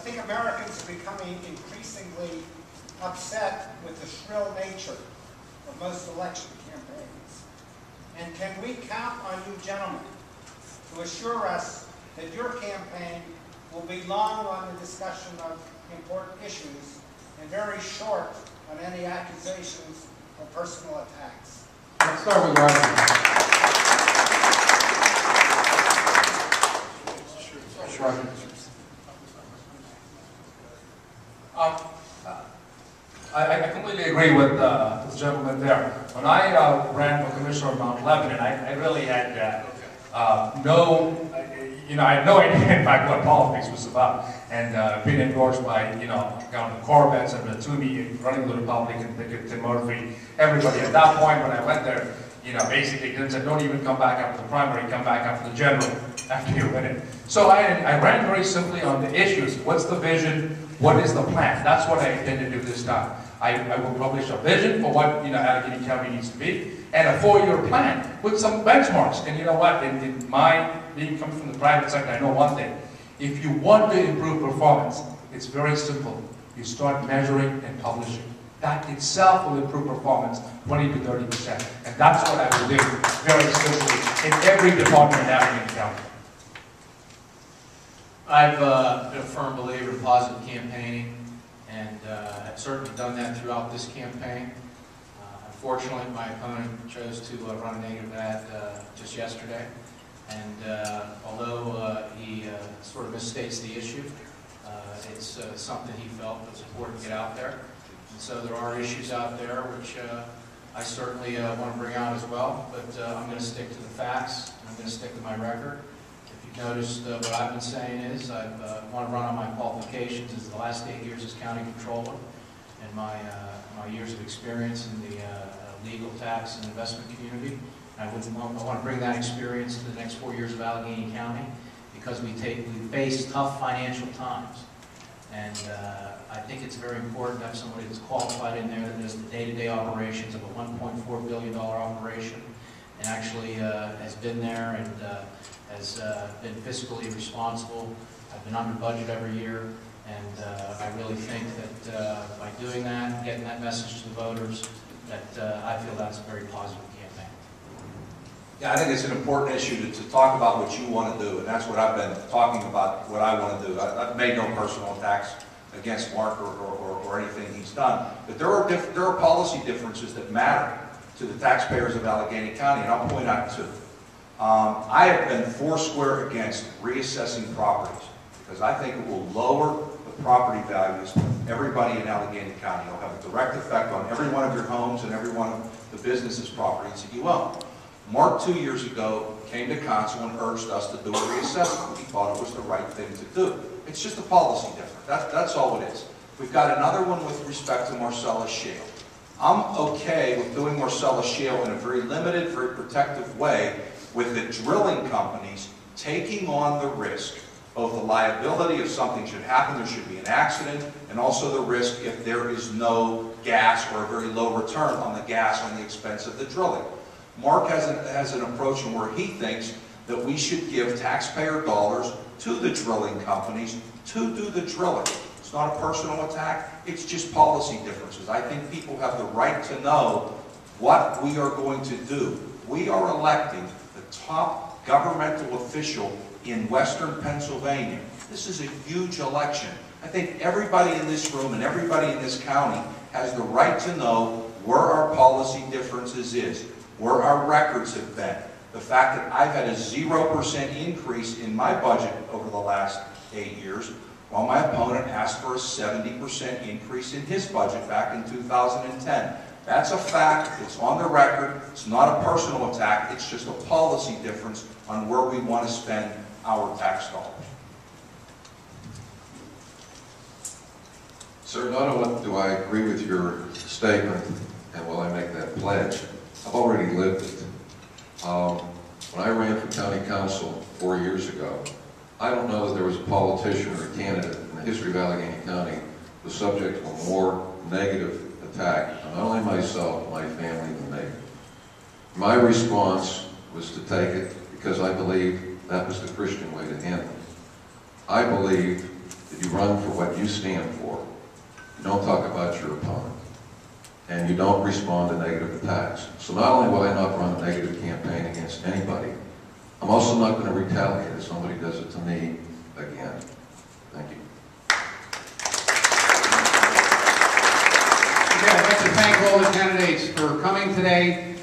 think Americans are becoming increasingly upset with the shrill nature of most election campaigns. And can we count on you gentlemen to assure us that your campaign will be long on the discussion of important issues and very short on any accusations of personal attacks? Let's start with Roger. I completely agree with this gentleman there. When I ran for commissioner of Mount Lebanon, I really had I had no idea, in fact, what politics was about. And being endorsed by, Governor Corbett, Senator Toomey, running the Republican ticket, Tim Murphy, everybody. At that point, when I went there, basically they said, don't even come back after the primary, come back after the general, after you win it. So I ran very simply on the issues. What's the vision? What is the plan? That's what I intend to do this time. I will publish a vision for what Allegheny County needs to be, and a 4-year plan with some benchmarks. And you know what? In my being coming from the private sector, I know one thing: if you want to improve performance, it's very simple. You start measuring and publishing. That itself will improve performance 20 to 30%, and that's what I will do very simply in every department in Allegheny County. I've been a firm believer in positive campaigning, and I've certainly done that throughout this campaign. Unfortunately, my opponent chose to run a negative ad just yesterday, and although he sort of misstates the issue, it's something he felt was important to get out there. And so there are issues out there which I certainly want to bring out as well, but I'm going to stick to the facts, and I'm going to stick to my record. Noticed what I've been saying is I want to run on my qualifications as the last 8 years as county controller and my years of experience in the legal, tax, and investment community. I want to bring that experience to the next 4 years of Allegheny County because we face tough financial times, and I think it's very important to have somebody that's qualified in there that does the day-to-day operations of a $1.4 billion operation and actually has been there and has been fiscally responsible. I've been under budget every year, and I really think that by doing that, getting that message to the voters, that I feel that's a very positive campaign. Yeah, I think it's an important issue to talk about what you want to do, and that's what I've been talking about, what I want to do. I've made no personal attacks against Mark or anything he's done, but there are policy differences that matter to the taxpayers of Allegheny County, and I'll point out two. I have been foursquare against reassessing properties because I think it will lower the property values of everybody in Allegheny County. It'll have a direct effect on every one of your homes and every one of the businesses' properties that you own. Mark 2 years ago came to council and urged us to do a reassessment. He thought it was the right thing to do. It's just a policy difference. That's all it is. We've got another one with respect to Marcellus Shale. I'm okay with doing Marcellus Shale in a very limited, very protective way, with the drilling companies taking on the risk, both the liability if something should happen, there should be an accident, and also the risk if there is no gas or a very low return on the gas on the expense of the drilling. Mark has an approach where he thinks that we should give taxpayer dollars to the drilling companies to do the drilling. It's not a personal attack, it's just policy differences. I think people have the right to know what we are going to do. We are electing the top governmental official in Western Pennsylvania. This is a huge election. I think everybody in this room and everybody in this county has the right to know where our policy differences is, where our records have been. The fact that I've had a 0% increase in my budget over the last 8 years, while my opponent asked for a 70% increase in his budget back in 2010. That's a fact, it's on the record, it's not a personal attack, it's just a policy difference on where we want to spend our tax dollars. Sir, not only do I agree with your statement, and will I make that pledge, I've already lived it. When I ran for county council 4 years ago, I don't know that there was a politician or a candidate in the history of Allegheny County who was subject to a more negative attack on not only myself, my family, than me. My response was to take it because I believe that was the Christian way to handle it. I believe that you run for what you stand for. You don't talk about your opponent. And you don't respond to negative attacks. So not only will I not run a negative campaign against anybody, I'm also not going to retaliate if somebody does it to me again. Thank you. Okay, I'd like to thank all the candidates for coming today.